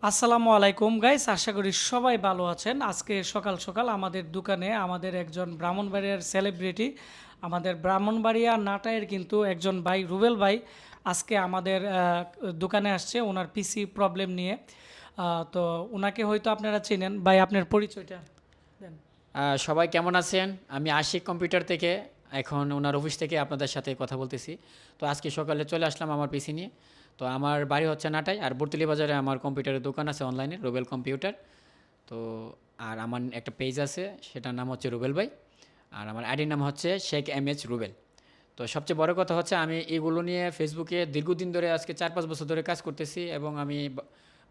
আসসালামু আলাইকুম গাইস, আশা করি সবাই ভালো আছেন। আজকে সকাল সকাল আমাদের দোকানে আমাদের একজন ব্রাহ্মণবাড়িয়ার সেলিব্রিটি, আমাদের ব্রাহ্মণবাড়িয়া নাটায়ের কিন্তু একজন ভাই রুবেল ভাই আজকে আমাদের দোকানে আসছে ওনার পিসি প্রবলেম নিয়ে। তো ওনাকে হয়তো আপনারা চেনেন। ভাই, আপনার পরিচয়টা দেন। সবাই কেমন আছেন? আমি আশিক কম্পিউটার থেকে এখন ওনার অফিস থেকে আপনাদের সাথে কথা বলতেছি। তো আজকে সকালে চলে আসলাম আমার পিসি নিয়ে। তো আমার বাড়ি হচ্ছে নাটাই, আর বর্তলি বাজারে আমার কম্পিউটারের দোকান আছে অনলাইনে, রুবেল কম্পিউটার। তো আর আমার একটা পেজ আছে, সেটার নাম হচ্ছে রুবেল ভাই। আর আমার আইডির নাম হচ্ছে শেখ এম এইচ রুবেল। তো সবচেয়ে বড় কথা হচ্ছে আমি এগুলো নিয়ে ফেসবুকে দীর্ঘদিন ধরে আজকে 4-5 বছর ধরে কাজ করতেছি, এবং আমি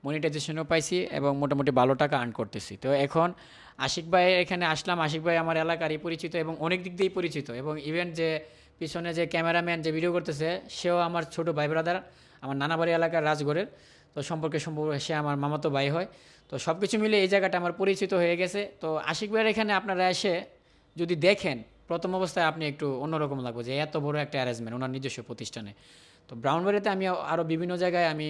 মনিটাইজেশনও পাইছি এবং মোটামুটি ভালো টাকা আর্ন করতেছি। তো এখন আশিক ভাই এখানে আসলাম। আশিক ভাই আমার এলাকারই পরিচিত এবং অনেক দিক দিয়েই পরিচিত, এবং ইভেন যে পিছনে যে ক্যামেরাম্যান যে ভিডিও করতেছে সেও আমার ছোট ভাই ব্রাদার, আমার নানাবাড়ি এলাকার রাজগড়ের। তো সম্পর্কে সে আমার মামাতো ভাই হয়। তো সব কিছু মিলে এই জায়গাটা আমার পরিচিত হয়ে গেছে। তো আশিক ভাইয়ের এখানে আপনারা এসে যদি দেখেন, প্রথম অবস্থায় আপনি একটু অন্যরকম লাগবে যে এত বড় একটা অ্যারেঞ্জমেন্ট ওনার নিজস্ব প্রতিষ্ঠানে। তো ব্রাউনবাড়িতে আমি আরও বিভিন্ন জায়গায় আমি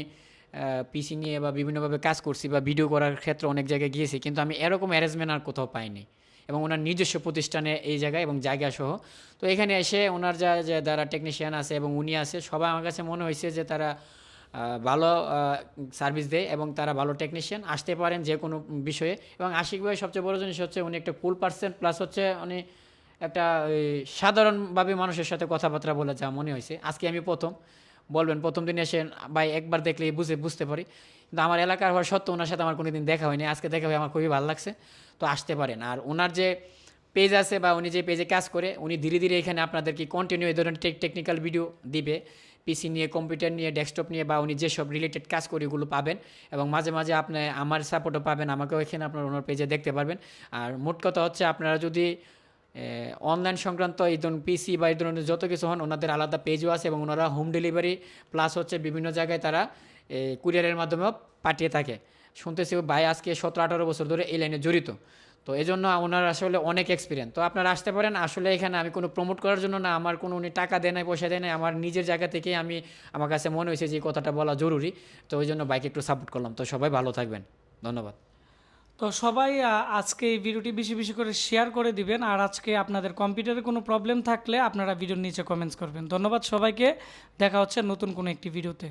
পিসি নিয়ে বা বিভিন্নভাবে কাজ করছি বা ভিডিও করার ক্ষেত্রে অনেক জায়গায় গিয়েছি, কিন্তু আমি এরকম অ্যারেঞ্জমেন্ট আর কোথাও পাইনি, এবং ওনার নিজস্ব প্রতিষ্ঠানে এই জায়গায় এবং জায়গা সহ। তো এখানে এসে ওনার যে যারা টেকনিশিয়ান আছে এবং উনি আছে, সবাই আমার কাছে মনে হয়েছে যে তারা ভালো সার্ভিস দেয় এবং তারা ভালো টেকনিশিয়ান, আসতে পারেন যে কোনো বিষয়ে। এবং আশিক ভাই সবচেয়ে বড় জিনিস হচ্ছে উনি একটা কুল পার্সন, প্লাস হচ্ছে উনি একটা সাধারণভাবে মানুষের সাথে কথাবার্তা বলে যা মনে হয়েছে। আজকে আমি বলবেন প্রথম দিন এসে ভাই একবার দেখলে বুঝতে পারি, কিন্তু আমার এলাকার হওয়ার সত্ত্বেও ওনার সাথে আমার কোনো দিন দেখা হয়নি, আজকে দেখা হয়ে আমার খুবই ভালো লাগছে। তো আসতে পারেন। আর ওনার যে পেজ আছে বা উনি যে পেজে কাজ করে, উনি ধীরে ধীরে এখানে আপনাদেরকে কন্টিনিউ এই ধরনের টেকনিক্যাল ভিডিও দিবে, পিসি নিয়ে, কম্পিউটার নিয়ে, ডেস্কটপ নিয়ে, বা উনি যেসব রিলেটেড কাজ করে এগুলো পাবেন। এবং মাঝে মাঝে আপনি আমার সাপোর্টও পাবেন, আমাকেও এখানে আপনার ওনার পেজে দেখতে পারবেন। আর মোট কথা হচ্ছে, আপনারা যদি অনলাইন সংক্রান্ত এই ধরুন পিসি বা এই ধরনের যত কিছু হন, ওনাদের আলাদা পেজও আছে, এবং ওনারা হোম ডেলিভারি প্লাস হচ্ছে বিভিন্ন জায়গায় তারা কুরিয়ারের মাধ্যমেও পাঠিয়ে থাকে। শুনতেছি ভাই আজকে 17-18 বছর ধরে এই লাইনে জড়িত। তো এই জন্য ওনার আসলে অনেক এক্সপিরিয়েন্স। তো আপনারা আসতে পারেন। আসলে এখানে আমি কোনো প্রমোট করার জন্য না, আমার কোনো উনি টাকা দেয় নাই, পয়সা দেয় নাই, আমার নিজের জায়গা থেকে আমার কাছে মনে হয়েছে যে এই কথাটা বলা জরুরি। তো ওই জন্য বাইকে একটু সাপোর্ট করলাম। তো সবাই ভালো থাকবেন, ধন্যবাদ। তো সবাই আজকে এই ভিডিওটি বেশি বেশি করে শেয়ার করে দিবেন। আর আজকে আপনাদের কম্পিউটারে কোনো প্রবলেম থাকলে আপনারা ভিডিওর নিচে কমেন্টস করবেন। ধন্যবাদ সবাইকে। দেখা হচ্ছে নতুন কোনো একটি ভিডিওতে।